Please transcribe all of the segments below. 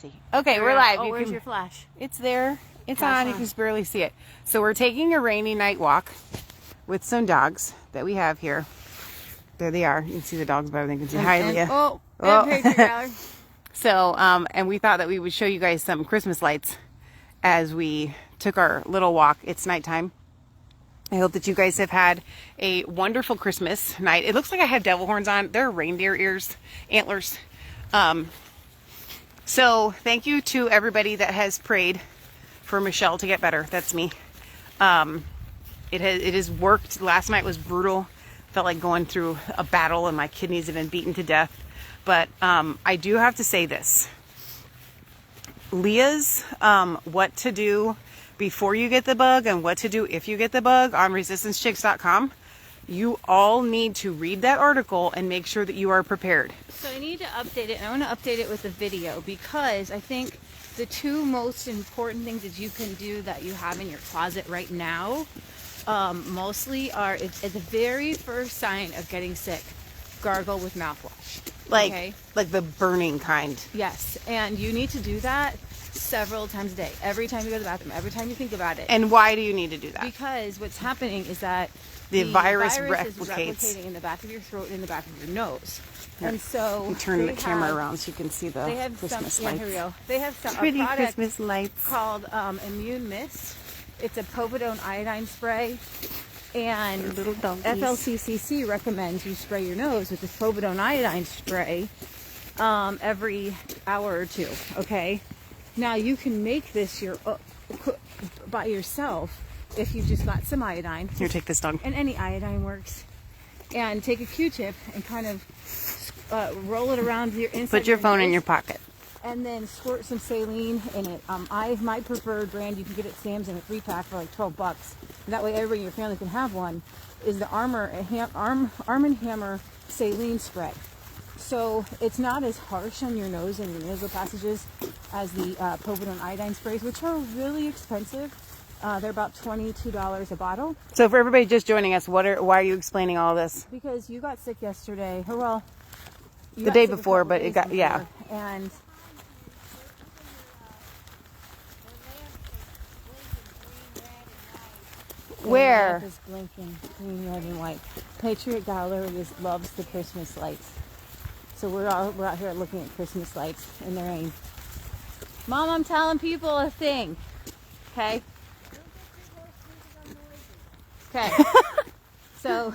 See. Okay, we're live. Oh, where's your flash? It's there. It's Flash on. You can just barely see it. So we're taking a rainy night walk with some dogs that we have here. There they are. You can see the dogs better than you can see. Hi, Leah. Oh. So, and we thought that we would show you guys some Christmas lights as we took our little walk. It's nighttime. I hope that you guys have had a wonderful Christmas night. It looks like I have devil horns on. They're reindeer antlers. So thank you to everybody that has prayed for Michelle to get better. That's me. It has worked. Last night was brutal. Felt like going through a battle and my kidneys have been beaten to death. But I do have to say this. Leah's what to do before you get the bug and what to do if you get the bug on resistancechicks.com. You all need to read that article and make sure that you are prepared. So I need to update it, and I want to update it with a video because I think the two most important things that you can do that you have in your closet right now mostly are, at the very first sign of getting sick, gargle with mouthwash. Like the burning kind. Yes, and you need to do that several times a day. Every time you go to the bathroom, every time you think about it. And why do you need to do that? Because what's happening is that the virus is replicates replicating in the back of your throat and in the back of your nose. Here, and so turn the camera around so you can see the Christmas lights. Yeah, here we go. They have some pretty product Christmas lights called Immune Mist. It's a povidone iodine spray, and FLCCC recommends you spray your nose with this povidone iodine spray every hour or two. Okay, now you can make this by yourself if you just got some iodine. Here, take this dog. And any iodine works. And take a Q-tip and kind of roll it around your inside. Put your phone in your pocket. And then squirt some saline in it. My preferred brand, you can get at Sam's in a 3-pack for like $12. And that way everybody in your family can have one, is the Arm & Hammer saline spray. So it's not as harsh on your nose and your nasal passages as the povidone iodine sprays, which are really expensive. They're about $22 a bottle. So for everybody just joining us, why are you explaining all this? Because you got sick yesterday. Or well, the day before, but it got, yeah. And where? The lamp is blinking green, red, and white. Patriot Gallery loves the Christmas lights. So we're out here looking at Christmas lights in the rain. Mom, I'm telling people a thing. Okay? Okay. So,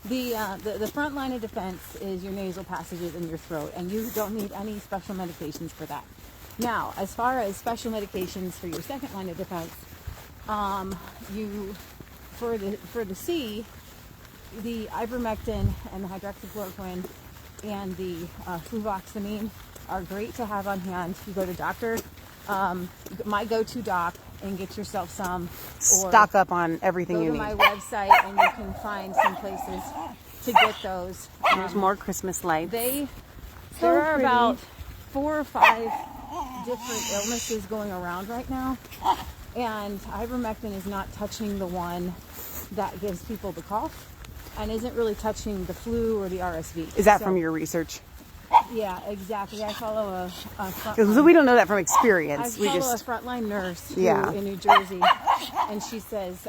the front line of defense is your nasal passages in your throat, and you don't need any special medications for that. Now, as far as special medications for your second line of defense, for the C, the ivermectin and the hydroxychloroquine and the fluvoxamine are great to have on hand. You go to doctor, my go-to doc, and get yourself some. Or stock up on everything you need. Go to my website and you can find some places to get those. There's more Christmas lights. There are about 4 or 5 different illnesses going around right now, and ivermectin is not touching the one that gives people the cough and isn't really touching the flu or the RSV. Is that from your research? Yeah, exactly. I follow a so we don't know that from experience. I follow a frontline nurse in New Jersey, and she says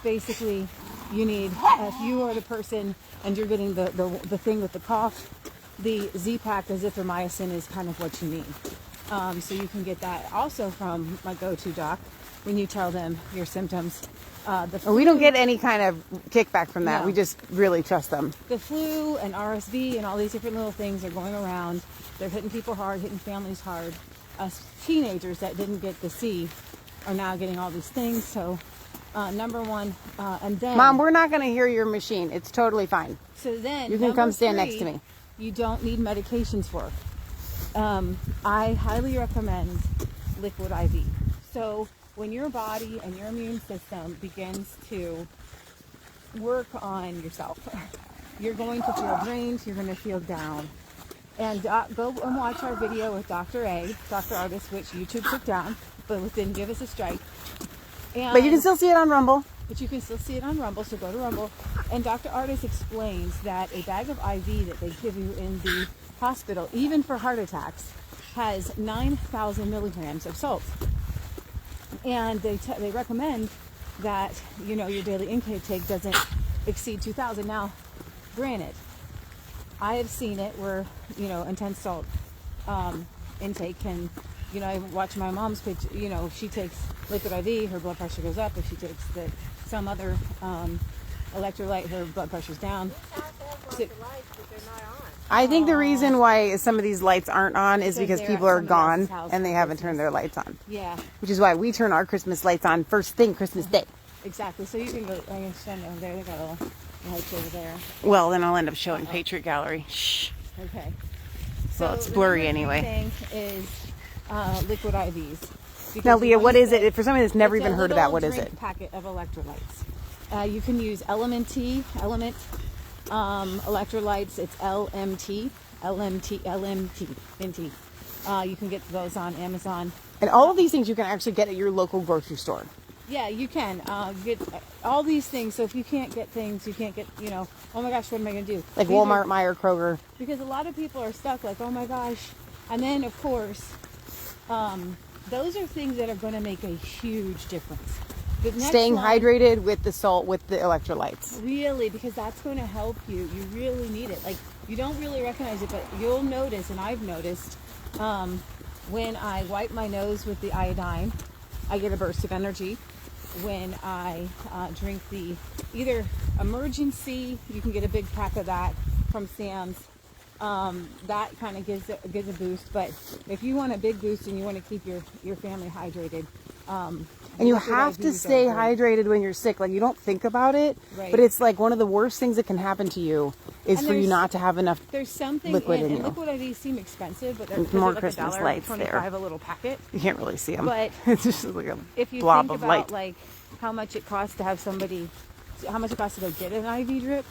basically you need, if you are the person and you're getting the thing with the cough, the Z-Pack azithromycin is kind of what you need. So you can get that also from my go-to doc when you tell them your symptoms. We don't get any kind of kickback from that. No. We just really trust them. The flu and RSV and all these different little things are going around. They're hitting people hard, hitting families hard. Us teenagers that didn't get the C are now getting all these things. So, number one, and then... Mom, we're not going to hear your machine. It's totally fine. So then... You can come stand next to me. You don't need medications for. I highly recommend liquid IV. So... when your body and your immune system begins to work on yourself, you're going to feel drained, you're going to feel down. And go and watch our video with Dr. Artist, which YouTube took down, but didn't give us a strike. And but you can still see it on Rumble. but you can still see it on Rumble, so go to Rumble. And Dr. Artis explains that a bag of IV that they give you in the hospital, even for heart attacks, has 9,000 milligrams of salt. And they recommend that, you know, your daily intake doesn't exceed 2,000. Now, granted, I have seen it where, you know, intense salt intake can, you know, I watch my mom's picture, you know, she takes liquid IV, her blood pressure goes up. If she takes some other electrolyte, her blood pressure's down. So, I think the reason why some of these lights aren't on is because people are gone and they haven't turned their lights on. Yeah. Which is why we turn our Christmas lights on first thing Christmas Day. Exactly. So you can go, I can stand over there. They got little lights over there. Well, then I'll end up showing Patriot Gallery. Shh. Okay. Well, it's blurry the anyway. Thing is liquid IVs. Now, Leah, what is it? For somebody that's never It's even a heard of little that, what is drink it? Packet of electrolytes. You can use Element electrolytes. It's LMT. You can get those on Amazon. And all of these things you can actually get at your local grocery store. Yeah, you can get all these things. So if you can't get things, you can't get, you know, oh my gosh, what am I going to do? Like Walmart, Meijer, Kroger. Because a lot of people are stuck like, oh my gosh. And then, of course, those are things that are going to make a huge difference. Staying hydrated with the salt, with the electrolytes. Really, because that's going to help you. You really need it. Like, you don't really recognize it, but you'll notice, and I've noticed, when I wipe my nose with the iodine, I get a burst of energy. When I drink the either Emergency, you can get a big pack of that from Sam's. That kind of gives a boost. But if you want a big boost and you want to keep your family hydrated, and you have to stay hydrated when you're sick. Like, you don't think about it, right. But it's like one of the worst things that can happen to you is for you not to have enough liquid in you. And liquid IVs seem expensive, but they're more like Christmas lights there. $1.25 a little packet. You can't really see them. But it's just like a if you blob think of about light. like how much it costs to have somebody, how much it costs to go get an IV drip,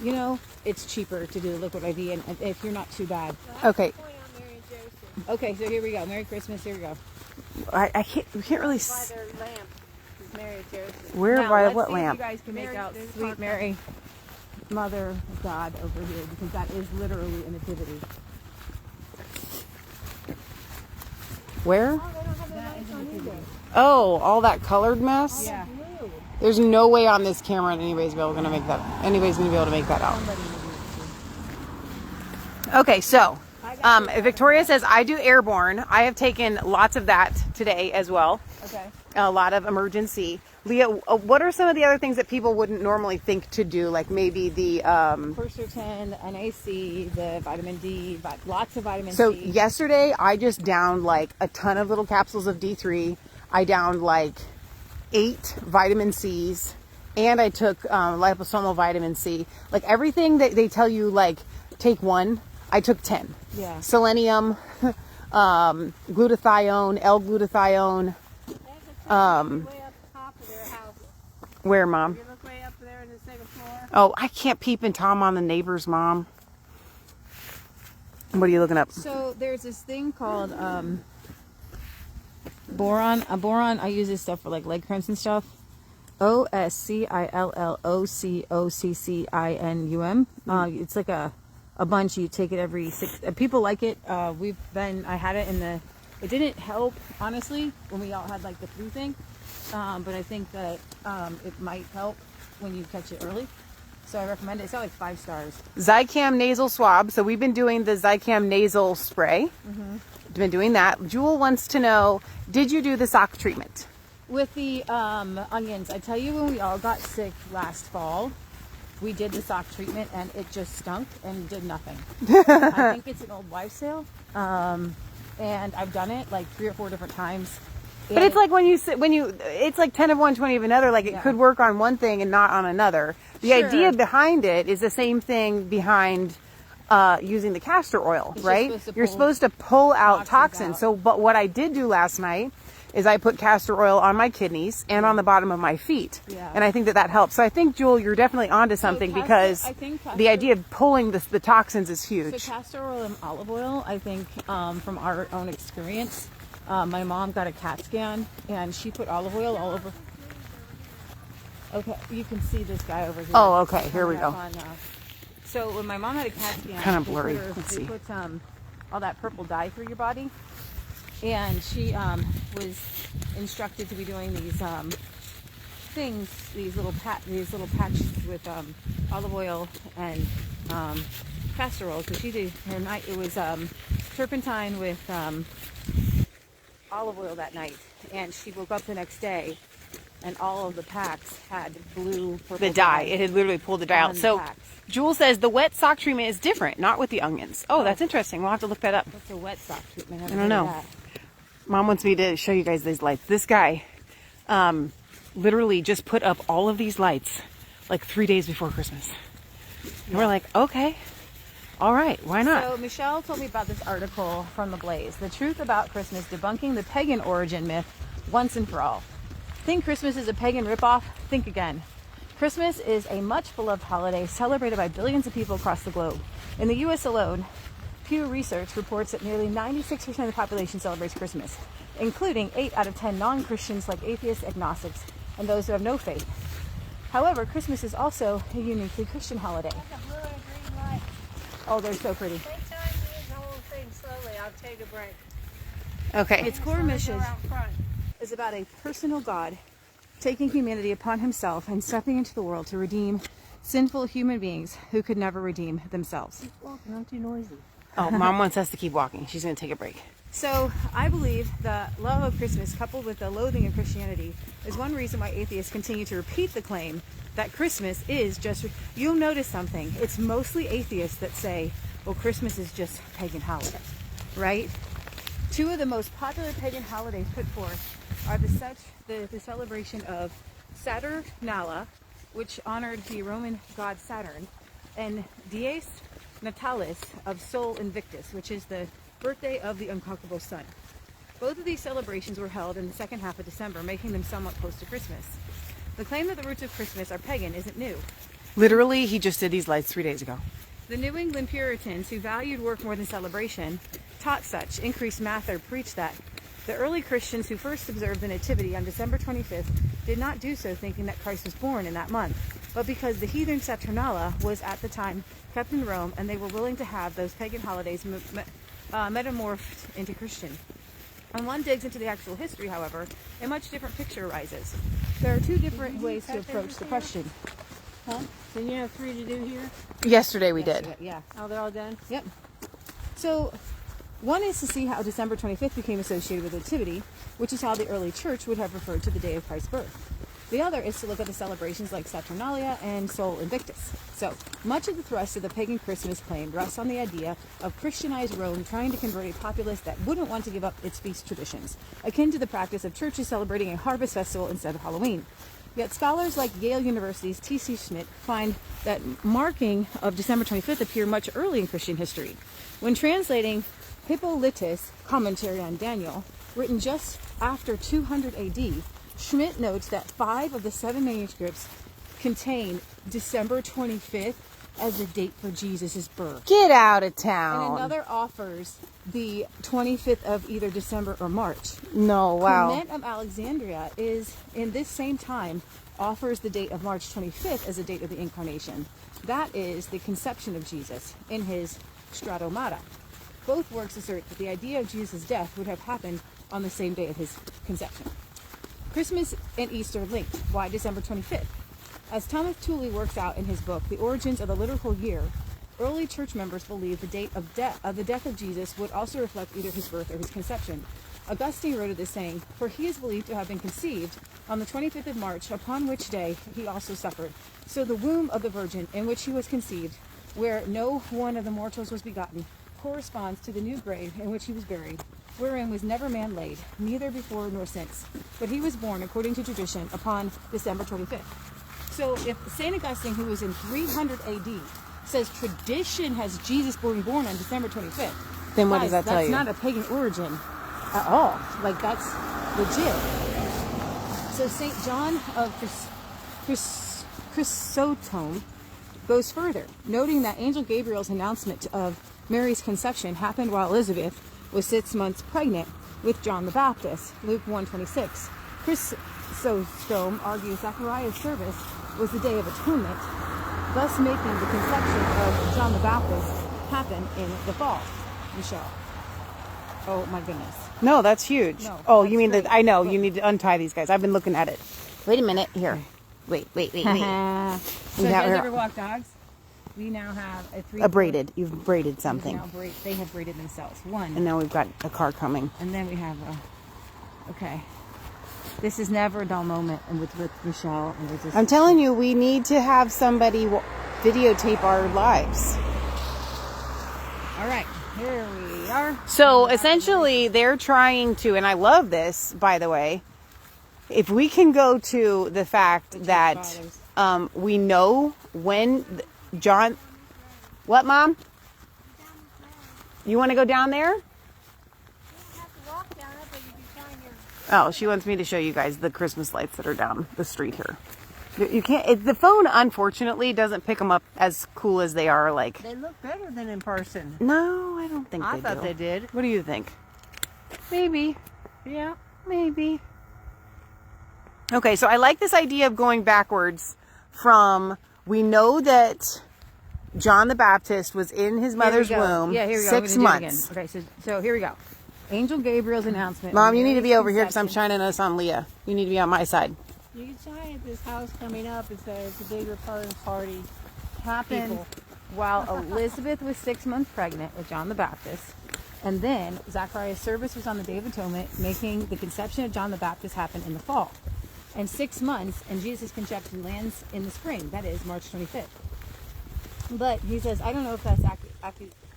you know, it's cheaper to do the liquid IV, and if you're not too bad. Okay. Okay, so here we go. Merry Christmas. Here we go. I can't. We can't really. By their lamp is Mary Joseph. Where Now, by let's what see lamp? If you guys can make Mary, out there's Sweet Papa. Mary, Mother of God over here, because that is literally a nativity. Where? Oh, they don't have their lights on either. Oh, all that colored mess. Yeah. Blue. There's no way on this camera anybody's going to make that. Anybody's going to be able to make that out. Okay, so Victoria says I do airborne. I have taken lots of that today as well. Okay. A lot of emergency. Leah, what are some of the other things that people wouldn't normally think to do? Like maybe the Quercetin, NAC, the vitamin D, lots of vitamin So C. yesterday I just downed like a ton of little capsules of D3. I downed like 8 vitamin C's, and I took liposomal vitamin C. Like everything that they tell you, like take 1, I took 10. Yeah. Selenium, glutathione, L-glutathione. Way up top of their house. Where, Mom? You look way up there in the second floor. Oh, I can't peep and Tom on the neighbor's, Mom. What are you looking up? So there's this thing called boron. Boron, I use this stuff for like leg cramps and stuff. OSCILLOCOCCINUM. It's like a bunch. You take it every 6. People like it. I had it in the. It didn't help, honestly, when we all had like the flu thing. But I think that it might help when you catch it early. So I recommend it. It's got like 5 stars. Zycam nasal swab. So we've been doing the Zycam nasal spray. Been doing that. Jewel wants to know, did you do the sock treatment? With the onions, I tell you, when we all got sick last fall, we did the sock treatment and it just stunk and did nothing. I think it's an old wives' tale. And I've done it like 3 or 4 different times. But it's like it's like 10 of one, 20 of another. Like it could work on one thing and not on another. The idea behind it is the same thing behind using the castor oil, right? You're supposed to pull out toxins. So, but what I did do last night is I put castor oil on my kidneys and on the bottom of my feet. Yeah. And I think that helps. So I think, Jewel, you're definitely onto something because the idea of pulling the toxins is huge. So castor oil and olive oil, I think, from our own experience, my mom got a CAT scan and she put olive oil all over. Okay, you can see this guy over here. Oh, okay, here we Coming go. up on, so when my mom had a CAT scan, Kind of they blurry. put Let's they see. put all that purple dye through your body, and she was instructed to be doing these things, these little patches with olive oil and castor oil. So she did her night. It was turpentine with olive oil that night, and she woke up the next day, and all of the packs had blue purple The dye. It had literally pulled the dye on out. the So packs. Jewel says the wet sock treatment is different, not with the onions. Oh, that's interesting. We'll have to look that up. What's a wet sock treatment? I don't know. Mom wants me to show you guys these lights. This guy literally just put up all of these lights like 3 days before Christmas. And we're like, okay, all right, why not? So Michelle told me about this article from The Blaze, The Truth About Christmas, Debunking the Pagan Origin Myth Once and for All. Think Christmas is a pagan ripoff? Think again. Christmas is a much beloved holiday celebrated by billions of people across the globe. In the U.S. alone, Pew Research reports that nearly 96% of the population celebrates Christmas, including 8 out of 10 non-Christians like atheists, agnostics, and those who have no faith. However, Christmas is also a uniquely Christian holiday. Like a blue and green light. Oh, they're so pretty. Take time to use the whole thing slowly. I'll take a break. Okay. Its core mission Out front. is about a personal God taking humanity upon himself and stepping into the world to redeem sinful human beings who could never redeem themselves. Walking, I'm too noisy. Oh, Mom wants us to keep walking. She's going to take a break. So I believe the love of Christmas coupled with the loathing of Christianity is one reason why atheists continue to repeat the claim that Christmas is just, you'll notice something, it's mostly atheists that say, well, Christmas is just a pagan holiday, right? Two of the most popular pagan holidays put forth are the celebration of Saturnalia, which honored the Roman god Saturn, and Dies Natalis of Sol Invictus, which is the birthday of the unconquerable sun. Both of these celebrations were held in the second half of December, making them somewhat close to Christmas. The claim that the roots of Christmas are pagan isn't new. Literally, he just did these lights 3 days ago. The New England Puritans, who valued work more than celebration, taught such. Increased Mather preached that. The early Christians who first observed the Nativity on December 25th did not do so thinking that Christ was born in that month, but because the heathen Saturnalia was at the time kept in Rome, and they were willing to have those pagan holidays metamorphed into Christian. When one digs into the actual history, however, a much different picture arises. There are two different ways to approach the question. Huh? Didn't you have 3 to do here? Yesterday we did. Yeah. Oh, they're all done? Yep. So, one is to see how December 25th became associated with the Nativity, which is how the early church would have referred to the day of Christ's birth. The other is to look at the celebrations like Saturnalia and Sol Invictus. So, much of the thrust of the pagan Christmas claim rests on the idea of Christianized Rome trying to convert a populace that wouldn't want to give up its feast traditions, akin to the practice of churches celebrating a harvest festival instead of Halloween. Yet scholars like Yale University's T.C. Schmidt find that marking of December 25th appear much early in Christian history. When translating Hippolytus' commentary on Daniel, written just after 200 AD, Schmidt notes that 5 of the 7 manuscripts contain December 25th as the date for Jesus' birth. Get out of And town. another offers the 25th of either December or March. No, wow. Clement of Alexandria is, in this same time, offers the date of March 25th as the date of the Incarnation. That is the conception of Jesus in his Stratomata. Both works assert that the idea of Jesus' death would have happened on the same day of his conception. Christmas and Easter linked. Why December 25th? As Thomas Tooley works out in his book, The Origins of the Liturgical Year, early church members believed the date of the death of Jesus would also reflect either his birth or his conception. Augustine wrote of this saying, "For he is believed to have been conceived on the 25th of March, upon which day he also suffered. So the womb of the Virgin in which he was conceived, where no one of the mortals was begotten, corresponds to the new grave in which he was buried, wherein was never man laid, neither before nor since. But he was born, according to tradition, upon December 25th. So if St. Augustine, who was in 300 AD, says tradition has Jesus being born on December 25th, Then what does that tell you? That's not a pagan origin at all. Like, that's legit. So St. John of Chrysostom goes further, noting that Angel Gabriel's announcement of Mary's conception happened while Elizabeth was 6 months pregnant with John the Baptist, Luke 1:26. Chrysostom argues Zachariah's service was the Day of Atonement, thus making the conception of John the Baptist happen in the fall. Michelle. Oh my goodness. No, that's huge. No, oh, that's you mean great. that? I know. Look. You need to untie these guys. I've been looking at it. Wait a minute. Here. Wait. So you got guys her- ever walk dogs? We now have A braided. You've braided something. They have braided themselves. One. And now we've got a car coming. And then we have a... Okay. This is never a dull moment with Michelle. And just, I'm telling you, we need to have somebody videotape our lives. all right. Here we are. So essentially, they're trying to, and I love this, by the way, if we can go to the fact that we know when John... What, Mom? You want to go down there? Oh, she wants me to show you guys the Christmas lights that are down the street here. You can't... the phone, unfortunately, doesn't pick them up as cool as they are, like... They look better than in person. No, I don't think I they thought do. they did. What do you think? Maybe. Yeah. Maybe. Okay, so I like this idea of going backwards from... We know that John the Baptist was in his mother's womb Yeah, here we go. 6 I'm gonna do it months. again. Okay, so here we go. Angel Gabriel's announcement. Mom, of you need to be Mary's over here because I'm conception. shining us on Leah. You need to be on my side. You can sign at this house coming up. It's a big Republican Party. Happened People. while Elizabeth was 6 months pregnant with John the Baptist. And then Zachariah's service was on the Day of Atonement, making the conception of John the Baptist happen in the fall. And 6 months, and Jesus' conception lands in the spring. That is March 25th. But he says, I don't know if that's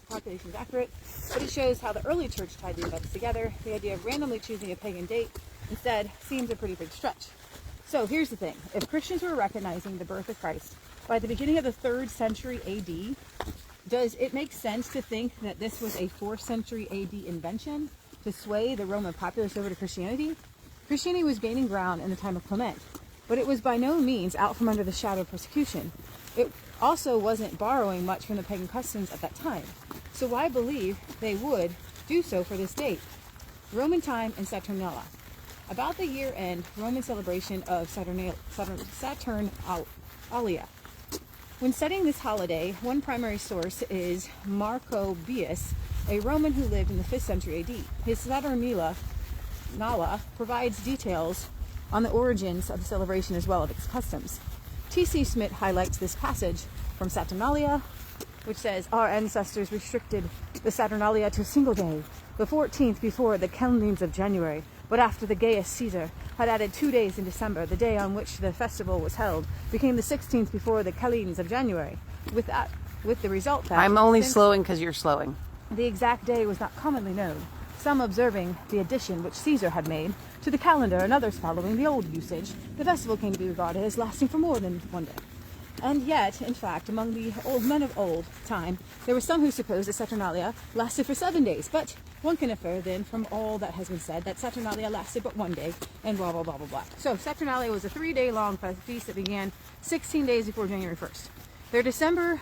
calculation is accurate, but it shows how the early church tied the events together. The idea of randomly choosing a pagan date instead seems a pretty big stretch. So here's the thing. If Christians were recognizing the birth of Christ by the beginning of the 3rd century AD, does it make sense to think that this was a 4th century AD invention to sway the Roman populace over to Christianity? Christianity was gaining ground in the time of Clement, but it was by no means out from under the shadow of persecution. It also wasn't borrowing much from the pagan customs at that time. So why believe they would do so for this date? Roman time and Saturnalia. About the year-end Roman celebration of Saturnalia. When studying this holiday, one primary source is Marcobius, a Roman who lived in the 5th century AD. His Saturnalia provides details on the origins of the celebration as well as its customs. T.C. Smith highlights this passage from Saturnalia, which says, our ancestors restricted the Saturnalia to a single day, the 14th before the calends of January, but after the Gaius Caesar had added 2 days in December, the day on which the festival was held became the 16th before the calends of January, with the result that... I'm only since slowing because you're slowing. the exact day was not commonly known, some observing the addition which Caesar had made to the calendar and others following the old usage, the festival came to be regarded as lasting for more than one day. And yet, in fact, among the old men of old time, there were some who supposed that Saturnalia lasted for 7 days, but one can infer then from all that has been said that Saturnalia lasted but 1 day, and blah, blah, blah, blah, blah. So Saturnalia was a 3-day-long feast that began 16 days before January 1st. Their December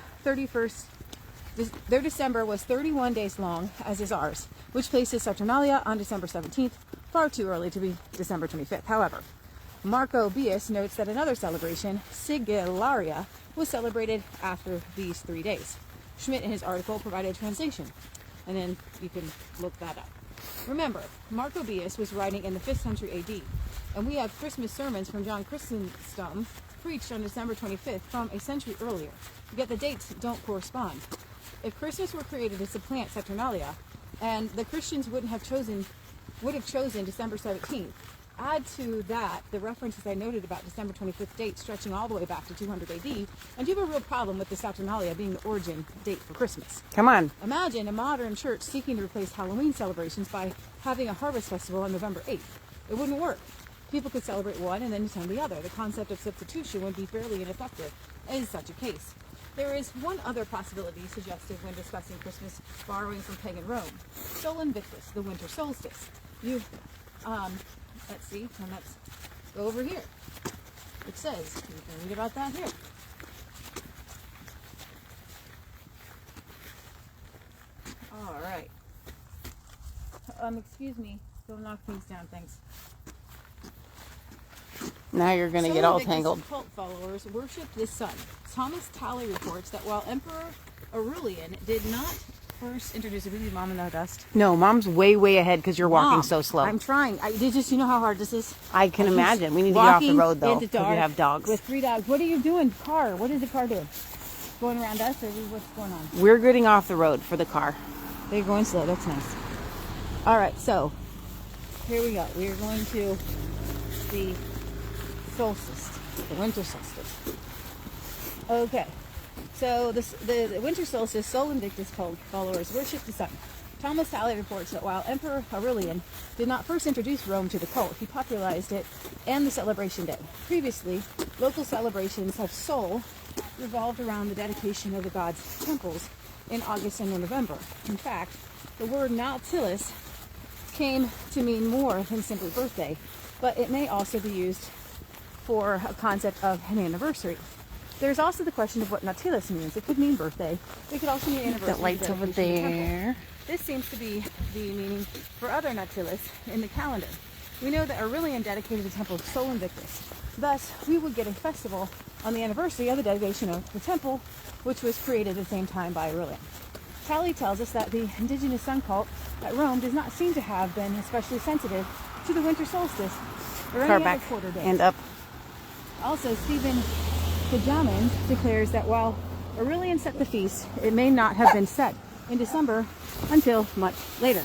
was 31 days long, as is ours, which places Saturnalia on December 17th, far too early to be December 25th. However, Marcobius notes that another celebration, Sigillaria, was celebrated after these 3 days. Schmidt, in his article, provided a translation, and then you can look that up. Remember, Marcobius was writing in the 5th century AD, and we have Christmas sermons from John Chrysostom preached on December 25th from a century earlier, yet the dates don't correspond. If Christmas were created to supplant Saturnalia, and the Christians would have chosen December 17th, add to that the references I noted about December 25th date stretching all the way back to 200 AD, and you have a real problem with the Saturnalia being the origin date for Christmas. Come on. Imagine a modern church seeking to replace Halloween celebrations by having a harvest festival on November 8th. It wouldn't work. People could celebrate one and then attend the other. The concept of substitution would be fairly ineffective in such a case. There is one other possibility suggested when discussing Christmas, borrowing from pagan Rome. Sol Invictus, the winter solstice. Let's see, and let's go over here. It says, you can read about that here. All right. Excuse me, don't knock things down, thanks. Now you're going to get Some all Invictus tangled. cult followers worshipped the sun. Thomas Talley reports that while Emperor Aurelian did not first introduce... Are you Mom in the dust? No, Mom's way ahead because you're walking Mom, so slow. I'm trying. You know how hard this is? I can imagine. We need to get off the Walking road, though, in the because we dark have dogs. with 3 dogs. What are you doing, car? What is the car doing? Going around us, or what's going on? We're getting off the road for the car. They're going slow. That's nice. All right, so here we go. We are going to the solstice, the winter solstice. Okay, so the winter solstice, Sol Invictus cult followers worship the sun. Thomas Talley reports that while Emperor Aurelian did not first introduce Rome to the cult, he popularized it and the celebration day. Previously, local celebrations of Sol revolved around the dedication of the gods' temples in August and November. In fact, the word Nautilus came to mean more than simply birthday, but it may also be used for a concept of an anniversary. There's also the question of what Nautilus means. It could mean birthday. It could also mean anniversary. That light's over there. This seems to be the meaning for other Nautilus in the calendar. We know that Aurelian dedicated the temple of Sol Invictus. Thus, we would get a festival on the anniversary of the dedication of the temple, which was created at the same time by Aurelian. Talley tells us that the indigenous sun cult at Rome does not seem to have been especially sensitive to the winter solstice or any Car other back quarter day. and up. Also, Stephen Kajaman declares that while Aurelian set the feast, it may not have been set in December until much later.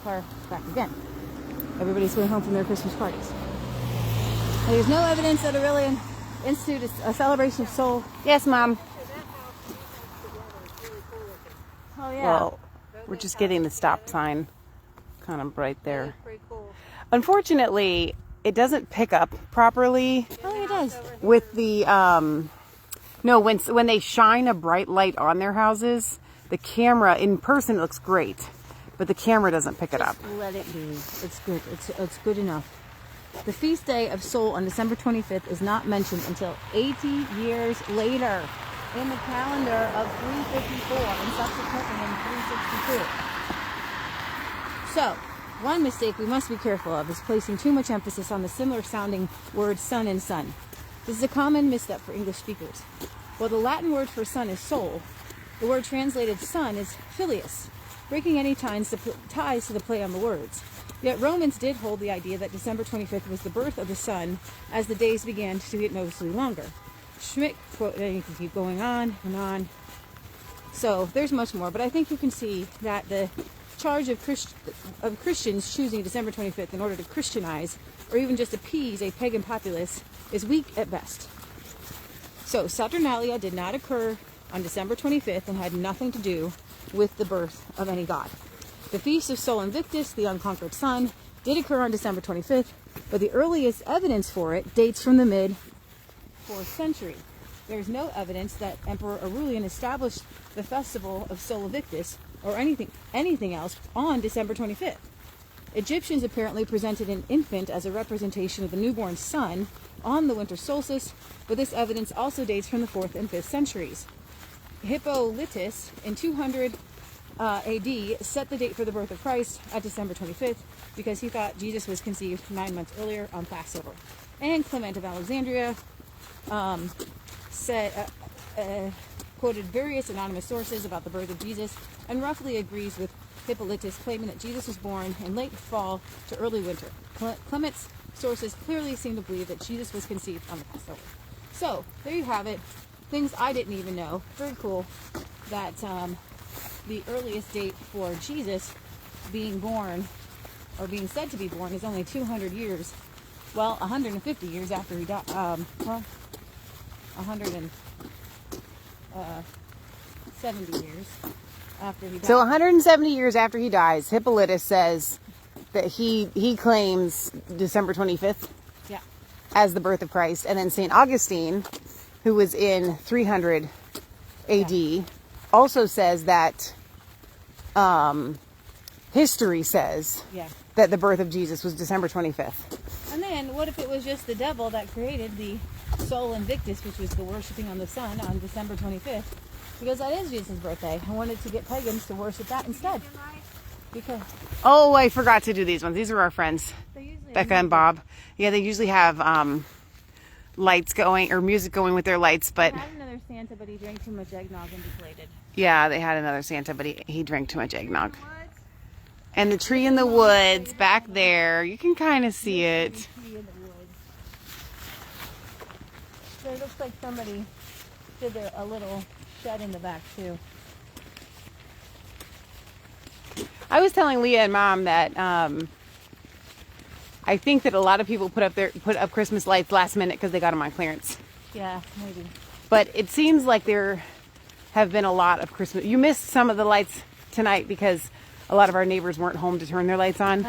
Car back again. Everybody's going home from their Christmas parties. There's no evidence that Aurelian instituted a celebration of Sol. Yes, Mom. Oh yeah. Well, we're just getting the stop sign kind of right there. Pretty cool. Unfortunately, it doesn't pick up properly Oh, it does. with the no, when they shine a bright light on their houses, the camera in person looks great, but the camera doesn't pick it up. Let it be. It's good. It's good enough. The feast day of Sol on December 25th is not mentioned until 80 years later in the calendar of 354 and subsequently in 362. So, one mistake we must be careful of is placing too much emphasis on the similar sounding word sun and sun. This is a common misstep for English speakers. While the Latin word for sun is sol, the word translated sun is filius, breaking any ties to the play on the words. Yet Romans did hold the idea that December 25th was the birth of the sun as the days began to get noticeably longer. Schmidt quote, and you can keep going on and on. So there's much more, but I think you can see that the charge of Christians choosing December 25th in order to Christianize or even just appease a pagan populace is weak at best. So Saturnalia did not occur on December 25th and had nothing to do with the birth of any god. The feast of Sol Invictus, the unconquered sun, did occur on December 25th, but the earliest evidence for it dates from the mid-4th century. There is no evidence that Emperor Aurelian established the festival of Sol Invictus or anything else on December 25th. Egyptians apparently presented an infant as a representation of the newborn sun on the winter solstice, but this evidence also dates from the 4th and 5th centuries. Hippolytus in 200 AD set the date for the birth of Christ at December 25th because he thought Jesus was conceived 9 months earlier on Passover. And Clement of Alexandria quoted various anonymous sources about the birth of Jesus and roughly agrees with Hippolytus, claiming that Jesus was born in late fall to early winter. Clement's sources clearly seem to believe that Jesus was conceived on the Passover. So, there you have it. Things I didn't even know. Very cool that the earliest date for Jesus being born, or being said to be born, is only 200 years. Well, 150 years after he died. 170 years after he died. So 170 years after he dies, Hippolytus says that he claims December 25th Yeah. as the birth of Christ. And then St. Augustine, who was in 300 AD, also says that history says Yeah. that the birth of Jesus was December 25th. And then, what if it was just the devil that created the Sol Invictus, which was the worshipping on the sun on December 25th? Because that is Jesus' birthday. I wanted to get pagans to worship that instead. Because Oh, I forgot to do these ones. These are our friends, they usually Becca and Bob. Yeah, they usually have lights going or music going with their lights, but I had another Santa, but he drank too much eggnog and deflated. yeah, they had another Santa, but he drank too much eggnog. And the tree in the woods back there, you can kind of see it. Tree in the woods. So it looks like somebody did a little shed in the back too. I was telling Leah and Mom that I think that a lot of people put up Christmas lights last minute because they got them on clearance. Yeah, maybe. But it seems like there have been a lot of Christmas. You missed some of the lights tonight because a lot of our neighbors weren't home to turn their lights on.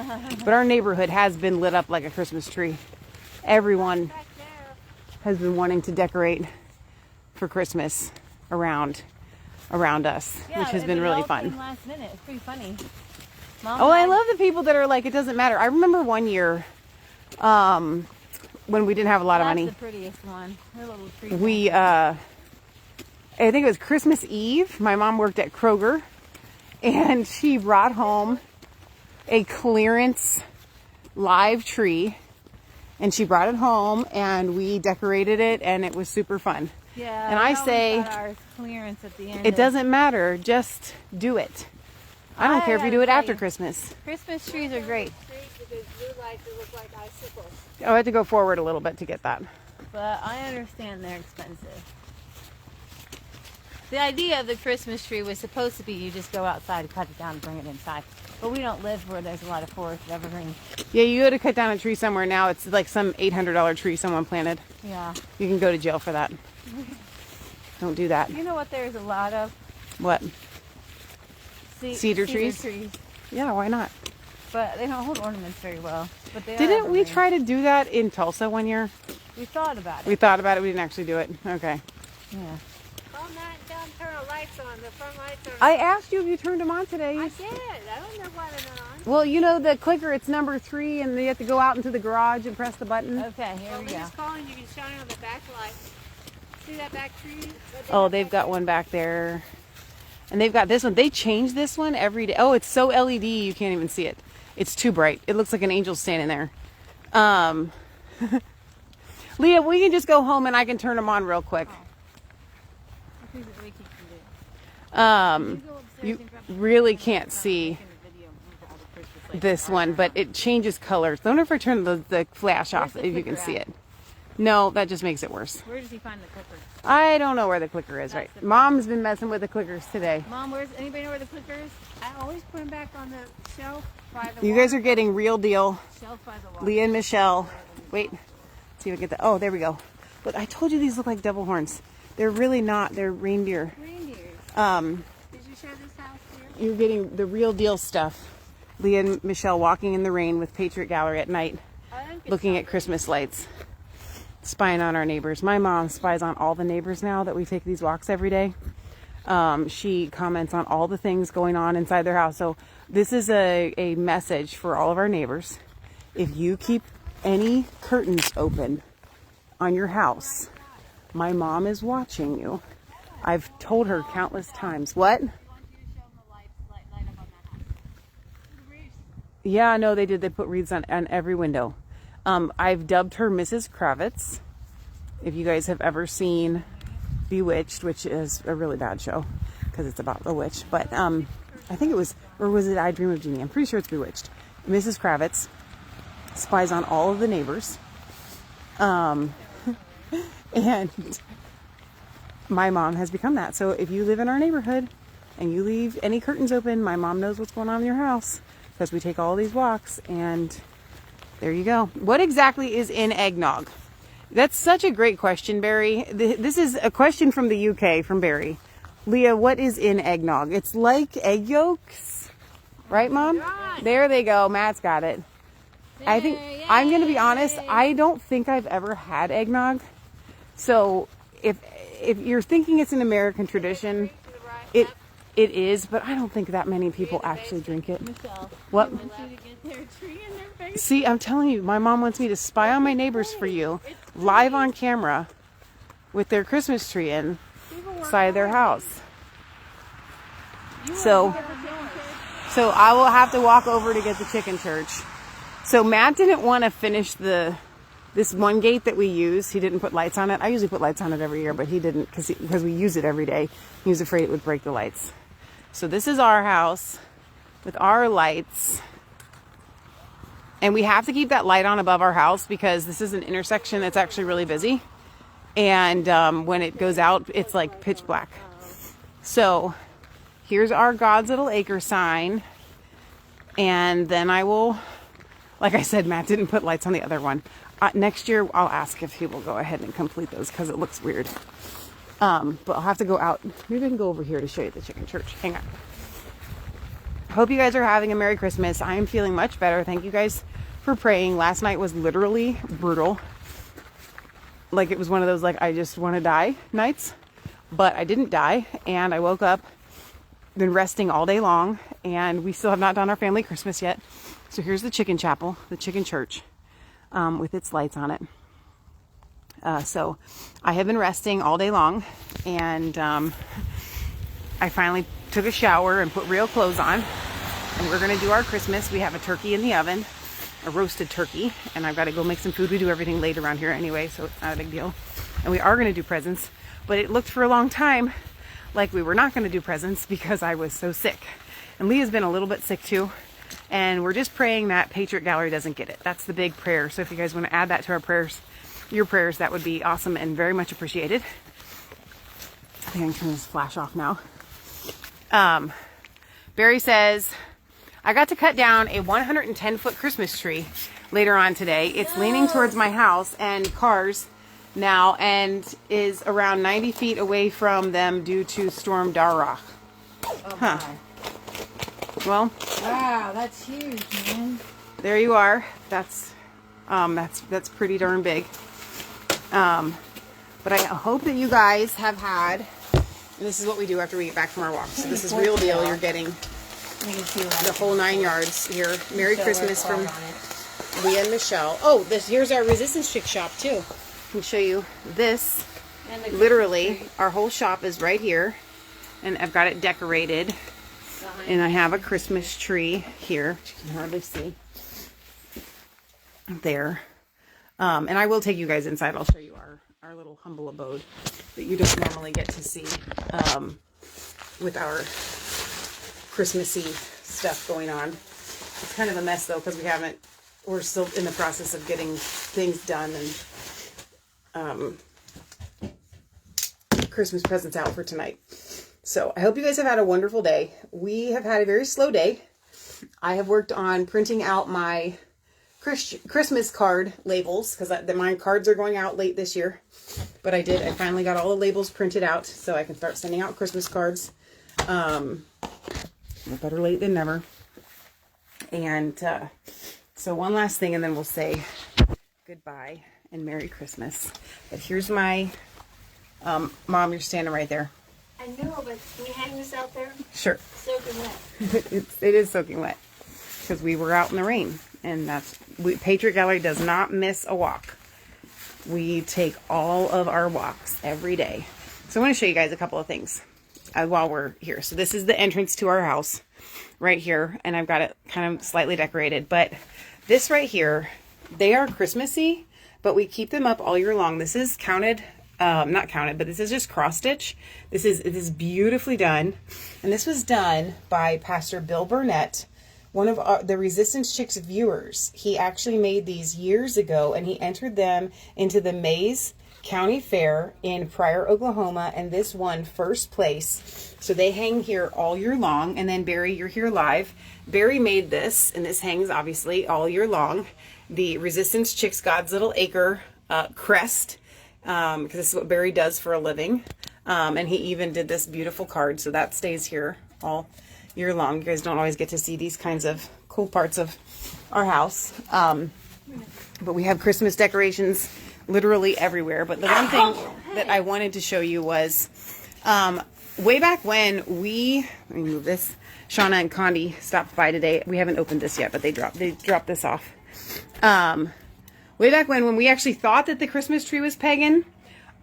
But our neighborhood has been lit up like a Christmas tree. Everyone has been wanting to decorate for Christmas around us, Yeah, which has been really all fun. came last minute. It's pretty funny. Mom Oh, I had- love the people that are like, it doesn't matter. I remember one year when we didn't have a lot of That's money. the prettiest one. Her little tree. We, I think it was Christmas Eve. My mom worked at Kroger, and she brought home a clearance live tree, and she brought it home, and we decorated it, and it was super fun. Yeah. And we I always say, got ours clearance at the end. it doesn't matter. Just do it. I don't care if you do it after Christmas. Christmas trees are great, With those blue lights that look like icicles. Oh, I have to go forward a little bit to get that. but I understand they're expensive. The idea of the Christmas tree was supposed to be you just go outside and cut it down and bring it inside. But we don't live where there's a lot of forest evergreen. Yeah, you go to cut down a tree somewhere now. It's like some $800 tree someone planted. Yeah. You can go to jail for that. Don't do that. You know what there's a lot of? What? Cedar trees. trees? Yeah, why not? But they don't hold ornaments very well. But they are Didn't we evergreen. try to do that in Tulsa one year? We thought about it. We thought about it. We didn't actually do it. Okay. Yeah. All night, don't turn the lights on. The front lights are. I asked you if you turned them on today. I did. I don't know why they're not on. Well, you know the clicker, it's number 3, and you have to go out into the garage and press the button. Okay, here Well, we we go. just calling. You can shine on the back light. See that back tree? Oh, they've got one back there. And they've got this one. They change this one every day. Oh, it's so LED you can't even see it. It's too bright. It looks like an angel standing there. Leah, we can just go home and I can turn them on real quick. You really can't see this one, but it changes colors. I wonder if I turn the flash off, Where's the if you can clicker see at? it. No, that just makes it worse. Where does he find the clicker? I don't know where the clicker is, right? Mom's been messing with the clickers today. Mom, anybody know where the clicker is? I always put them back on the shelf by the You wall. guys are getting real deal. Shelf by the wall. Leah and Michelle. Wait, see if I get that. Oh, there we go. Look, I told you these look like devil horns. They're really not. They're reindeer. Reindeers. Did you show this house here? You're getting the real deal stuff. Leah and Michelle walking in the rain with Patriot Gallery at night, looking at Christmas lights, spying on our neighbors. My mom spies on all the neighbors now that we take these walks every day. She comments on all the things going on inside their house. So this is a message for all of our neighbors. If you keep any curtains open on your house, my mom is watching you. I've told her countless times. What? Yeah, no, they did. They put wreaths on every window. I've dubbed her Mrs. Kravitz. If you guys have ever seen Bewitched, which is a really bad show because it's about a witch, but I think it was, or was it I Dream of Jeannie? I'm pretty sure it's Bewitched. Mrs. Kravitz spies on all of the neighbors. And my mom has become that. So if you live in our neighborhood and you leave any curtains open, my mom knows what's going on in your house because we take all these walks, and there you go. What exactly is in eggnog? That's such a great question, Barry. This is a question from the UK, from Barry. Leah, what is in eggnog? It's like egg yolks, right, Mom? Right. There they go. Matt's got it. I think, I'm going to be honest, I don't think I've ever had eggnog. So if you're thinking it's an American tradition, it is, but I don't think that many people actually drink it. Michelle, What? I want you to get their tree in their face. See, I'm telling you, my mom wants me to spy on my neighbors for you, live on camera, with their Christmas tree inside their house. So I will have to walk over to get the chicken church. So Matt didn't want to finish the This one gate that we use, he didn't put lights on it. I usually put lights on it every year, but he didn't because we use it every day. He was afraid it would break the lights. So this is our house with our lights. And we have to keep that light on above our house because this is an intersection that's actually really busy. And when it goes out, it's like pitch black. So here's our God's Little Acre sign. And then I will, like I said, Matt didn't put lights on the other one. Next year, I'll ask if he will go ahead and complete those because it looks weird. But I'll have to go out. Maybe I can go over here to show you the chicken church. Hang on. Hope you guys are having a Merry Christmas. I am feeling much better. Thank you guys for praying. Last night was literally brutal. Like it was one of those like I just want to die nights. But I didn't die. And I woke up, been resting all day long. And we still have not done our family Christmas yet. So here's the chicken chapel, the chicken church. With its lights on it. So I have been resting all day long, and I finally took a shower and put real clothes on, and we're going to do our Christmas. We have a turkey in the oven, a roasted turkey, and I've got to go make some food. We do everything late around here anyway, so it's not a big deal. And we are going to do presents, but it looked for a long time like we were not going to do presents because I was so sick. And Leah's been a little bit sick too. And we're just praying that Patriot Gallery doesn't get it. That's the big prayer. So if you guys want to add that to our prayers, your prayers, that would be awesome and very much appreciated. I think I can turn this flash off now. Barry says, I got to cut down a 110-foot Christmas tree later on today. It's leaning towards my house and cars now and is around 90 feet away from them due to Storm Darragh. Huh. Well, Wow, that's huge, man. there you are. That's pretty darn big. But I hope that you guys have had, and this is what we do after we get back from our walk. So this is real deal. You're getting the whole 9 yards here. Merry Christmas from Leah and Michelle. Oh, here's our Resistance Chick shop too. I can show you this. Literally, our whole shop is right here, and I've got it decorated. And I have a Christmas tree here, which you can hardly see. There. And I will take you guys inside. I'll show you our little humble abode that you don't normally get to see with our Christmassy stuff going on. It's kind of a mess though, because we're still in the process of getting things done and Christmas presents out for tonight. So I hope you guys have had a wonderful day. We have had a very slow day. I have worked on printing out my Christmas card labels because my cards are going out late this year. But I finally got all the labels printed out so I can start sending out Christmas cards. Better late than never. And so one last thing and then we'll say goodbye and Merry Christmas. But here's my, Mom, you're standing right there. I know, but can we hang this out there? Sure. Soaking wet. It is soaking wet because we were out in the rain, and Patriot Gallery does not miss a walk. We take all of our walks every day. So I want to show you guys a couple of things while we're here. So this is the entrance to our house right here, and I've got it kind of slightly decorated. But this right here, they are Christmassy, but we keep them up all year long. This is counted. Not counted, but this is just cross stitch. It is beautifully done. And this was done by Pastor Bill Burnett, one of the Resistance Chicks viewers. He actually made these years ago and he entered them into the Mays County Fair in Pryor, Oklahoma. And this won first place. So they hang here all year long. And then Barry, you're here live. Barry made this, and this hangs obviously all year long. The Resistance Chicks God's Little Acre crest. Because this is what Barry does for a living. And he even did this beautiful card. So that stays here all year long. You guys don't always get to see these kinds of cool parts of our house. But we have Christmas decorations literally everywhere. But the one thing that I wanted to show you was way back when let me move this. Shauna and Condi stopped by today. We haven't opened this yet, but they dropped this off. Way back when we actually thought that the Christmas tree was pagan,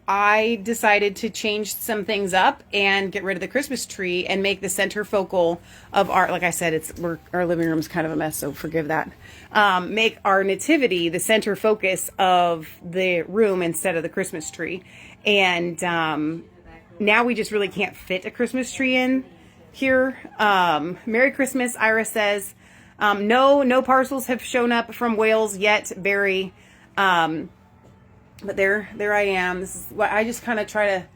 I decided to change some things up and get rid of the Christmas tree and make the center focal of our, like I said, our living room's kind of a mess, so forgive that. Make our nativity the center focus of the room instead of the Christmas tree. And now we just really can't fit a Christmas tree in here. Merry Christmas, Ira says. No parcels have shown up from Wales yet, Barry. But there I am. This is what I just kind of try to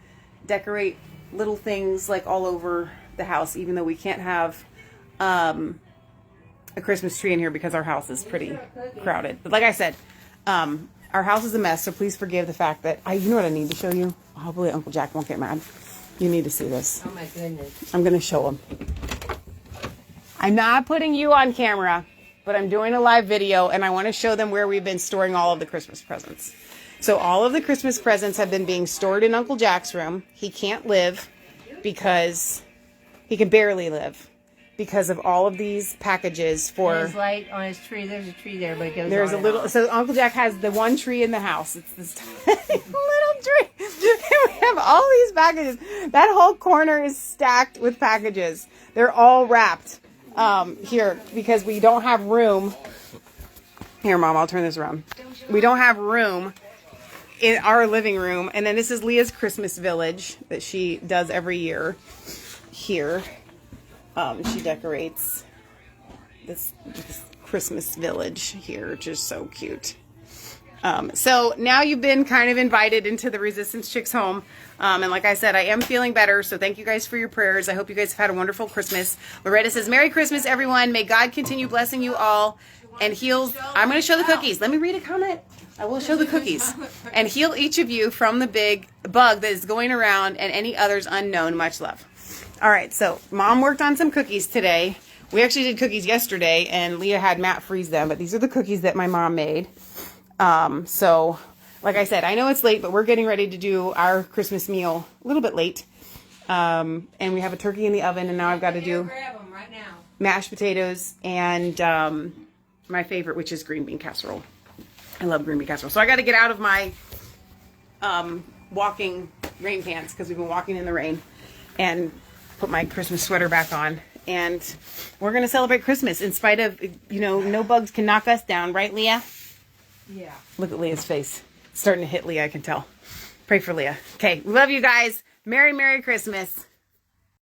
decorate little things like all over the house, even though we can't have a Christmas tree in here because our house is pretty crowded. But like I said, our house is a mess, so please forgive the fact that you know what I need to show you? Hopefully Uncle Jack won't get mad. You need to see this. Oh my goodness. I'm going to show him. I'm not putting you on camera, but I'm doing a live video and I want to show them where we've been storing all of the Christmas presents. So all of the Christmas presents have been being stored in Uncle Jack's room. He can't live because he can barely live because of all of these packages for... His light on his tree. There's a tree there, but it goes There's on a and little... on. So Uncle Jack has the one tree in the house. It's this little tree. We have all these packages. That whole corner is stacked with packages. They're all wrapped here because we don't have room. Here, Mom, I'll turn this around. We don't have room in our living room. And then this is Leah's Christmas village that she does every year here. She decorates this Christmas village here, which is so cute. So now you've been kind of invited into the Resistance Chicks home. And like I said, I am feeling better. So thank you guys for your prayers. I hope you guys have had a wonderful Christmas. Loretta says, Merry Christmas, everyone. May God continue blessing you all and heal. I'm going to show the cookies. Let me read a comment. I will show the cookies and heal each of you from the big bug that is going around and any others unknown. Much love. All right. So Mom worked on some cookies today. We actually did cookies yesterday and Leah had Matt freeze them, but these are the cookies that my mom made. So like I said, I know it's late, but we're getting ready to do our Christmas meal a little bit late. And we have a turkey in the oven and now I've got to do Grab them right now. mashed potatoes and, my favorite, which is green bean casserole. I love green bean casserole. So I got to get out of my, walking rain pants because we've been walking in the rain and put my Christmas sweater back on. And we're going to celebrate Christmas in spite of, no bugs can knock us down. Right, Leah? Yeah. Look at Leah's face. It's starting to hit Leah, I can tell. Pray for Leah. Okay, we love you guys. Merry, Merry Christmas.